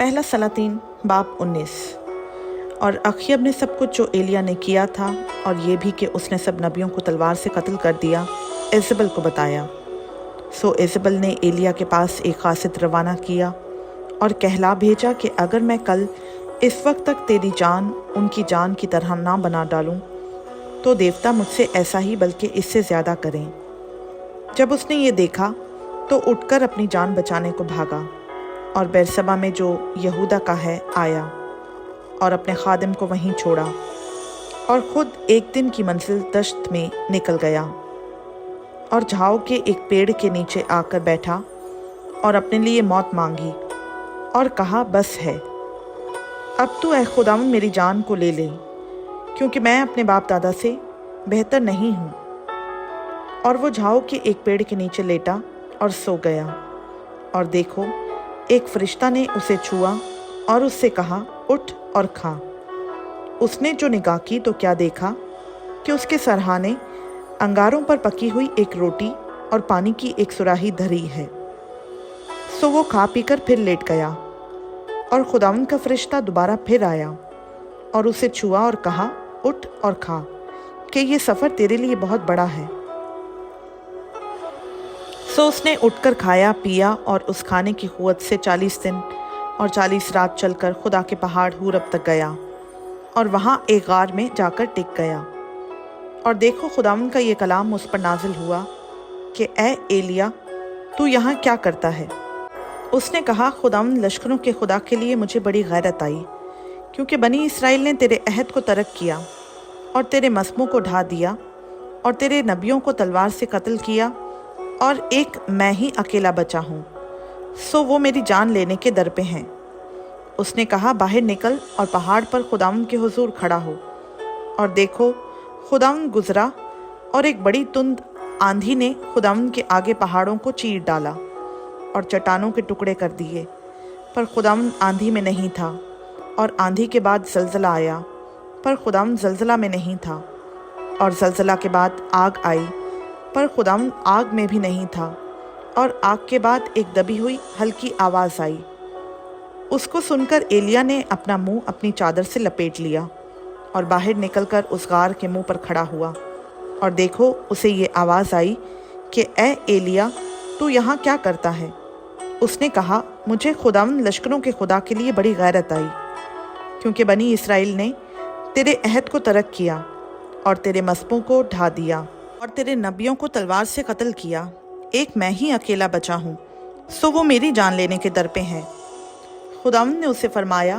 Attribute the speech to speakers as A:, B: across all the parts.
A: पहला सलातीन बाब 19। और अखयब ने सब कुछ जो एलिया ने किया था और ये भी कि उसने सब नबियों को तलवार से कत्ल कर दिया इज़बल को बताया। सो इज़बल ने एलिया के पास एक कासिद रवाना किया और कहला भेजा कि अगर मैं कल इस वक्त तक तेरी जान उनकी जान की तरह ना बना डालूं तो देवता मुझसे ऐसा ही बल्कि इससे ज़्यादा करें। जब उसने ये देखा तो उठकर अपनी जान बचाने को भागा और बेरसबा में जो यहूदा का है आया और अपने खादिम को वहीं छोड़ा और ख़ुद एक दिन की मंजिल दश्त में निकल गया और झाओ के एक पेड़ के नीचे आकर बैठा और अपने लिए मौत मांगी और कहा, बस है, अब तू ऐ खुदावंद मेरी जान को ले ले, क्योंकि मैं अपने बाप दादा से बेहतर नहीं हूँ। और वो झाओ के एक पेड़ के नीचे लेटा और सो गया। और देखो, एक फरिश्ता ने उसे छुआ और उससे कहा, उठ और खा। उसने जो निगाह की तो क्या देखा कि उसके सरहाने अंगारों पर पकी हुई एक रोटी और पानी की एक सुराही धरी है। सो वो खा पीकर फिर लेट गया और खुदावंद का फरिश्ता दोबारा फिर आया और उसे छुआ और कहा, उठ और खा, कि ये सफ़र तेरे लिए बहुत बड़ा है। सो उसने उठकर खाया पिया और उस खाने की क़ुव्वत से 40 दिन और 40 रात चलकर खुदा के पहाड़ हूरब तक गया और वहाँ एक गार में जाकर टिक गया। और देखो, खुदावंद का ये कलाम उस पर नाजिल हुआ कि ए एलिया, तू यहाँ क्या करता है? उसने कहा, खुदावंद लश्करों के खुदा के लिए मुझे बड़ी गैरत आई, क्योंकि बनी इसराइल ने तेरे अहद को तर्क किया और तेरे मस्मों को ढा दिया और तेरे नबियों को तलवार से कत्ल किया और एक मैं ही अकेला बचा हूँ। सो वो मेरी जान लेने के दर पे हैं। उसने कहा, बाहर निकल और पहाड़ पर खुदावंद के हुजूर खड़ा हो। और देखो, खुदावंद गुजरा और एक बड़ी तुंद आंधी ने खुदावंद के आगे पहाड़ों को चीर डाला और चट्टानों के टुकड़े कर दिए। पर खुदावंद आंधी में नहीं था। और आंधी के बाद जलजला आया, पर खुदावंद जलजला में नहीं था। और जलजला के बाद आग आई, पर खुदावंद आग में भी नहीं था। और आग के बाद एक दबी हुई हल्की आवाज़ आई। उसको सुनकर एलिया ने अपना मुंह अपनी चादर से लपेट लिया और बाहर निकलकर उस गार के मुंह पर खड़ा हुआ। और देखो, उसे ये आवाज़ आई कि ए एलिया, तू यहाँ क्या करता है? उसने कहा, मुझे खुदावंद लश्करों के खुदा के लिए बड़ी गैरत आई, क्योंकि बनी इसराइल ने तेरे अहद को तर्क किया और तेरे मस्पों को ढा दिया और तेरे नबियों को तलवार से कत्ल किया। एक मैं ही अकेला बचा हूँ, सो वो मेरी जान लेने के दर पे है। खुदावंद ने उसे फरमाया,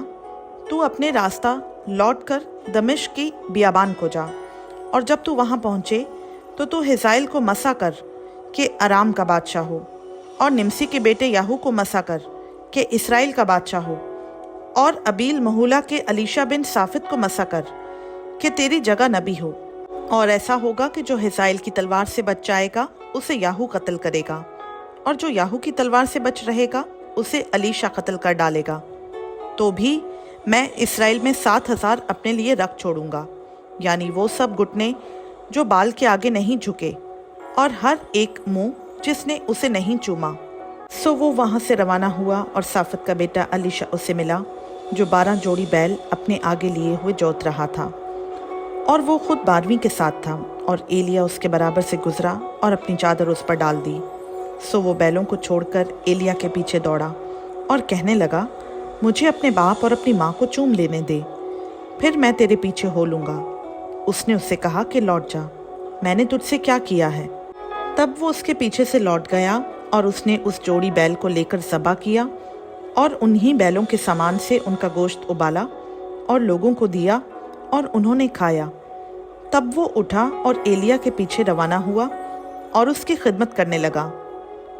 A: तू अपने रास्ता लौटकर दमिश्क की बियाबान को जा, और जब तू वहाँ पहुँचे तो तू हिज़ाइल को मसा कर कि अराम का बादशाह हो, और निमसी के बेटे याहू को मसा कर कि इसराइल का बादशाह हो, और अबील महूला के अलीशा बिन साफित को मसा कर कि तेरी जगह नबी हो। और ऐसा होगा कि जो हिज़ाइल की तलवार से बच जाएगा उसे याहू कत्ल करेगा, और जो याहू की तलवार से बच रहेगा उसे अलीशा कत्ल कर डालेगा। तो भी मैं इसराइल में 7,000 अपने लिए रख छोड़ूंगा, यानी वो सब घुटने जो बाल के आगे नहीं झुके और हर एक मुंह जिसने उसे नहीं चूमा। सो वो वहाँ से रवाना हुआ और साफत का बेटा अलीशा उसे मिला, जो 12 जोड़ी बैल अपने आगे लिए हुए जोत रहा था, और वो खुद 12वीं के साथ था। और एलिया उसके बराबर से गुजरा और अपनी चादर उस पर डाल दी। सो वो बैलों को छोड़कर एलिया के पीछे दौड़ा और कहने लगा, मुझे अपने बाप और अपनी माँ को चूम लेने दे, फिर मैं तेरे पीछे हो लूँगा। उसने उससे कहा कि लौट जा, मैंने तुझसे क्या किया है? तब वो उसके पीछे से लौट गया और उसने उस जोड़ी बैल को लेकर ज़बा किया और उन्हीं बैलों के सामान से उनका गोश्त उबाला और लोगों को दिया और उन्होंने खाया। तब वो उठा और एलिया के पीछे रवाना हुआ और उसकी खिदमत करने लगा।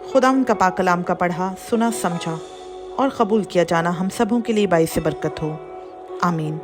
A: खुदावंद का पाक कलाम का पढ़ा, सुना, समझा और कबूल किया जाना हम सबों के लिए बाइस बरकत हो। आमीन।